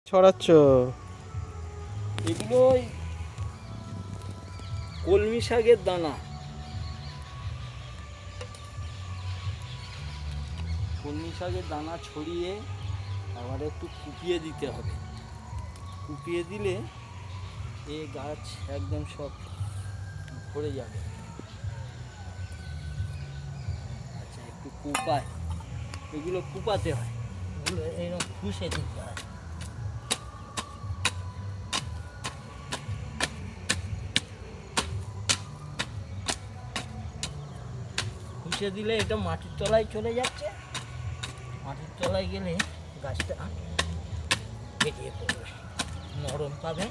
ছড়াচ্ছ? এগুলো কলমি শাকের দানা। কলমি শাকের দানা ছড়িয়ে আবার একটু কুপিয়ে দিতে হবে। কুপিয়ে দিলে এ গাছ একদম সব ভরে যাবে। আচ্ছা, একটু কুপায়, এগুলো কুপাতে হয়, এগুলো এরকম খুশে দিতে হয়। খুশে দিলে এটা মাটির তলায় চলে যাচ্ছে। মাটির তলায় গেলে গাছটা বেরিয়ে পড়বে, নরম পাবে।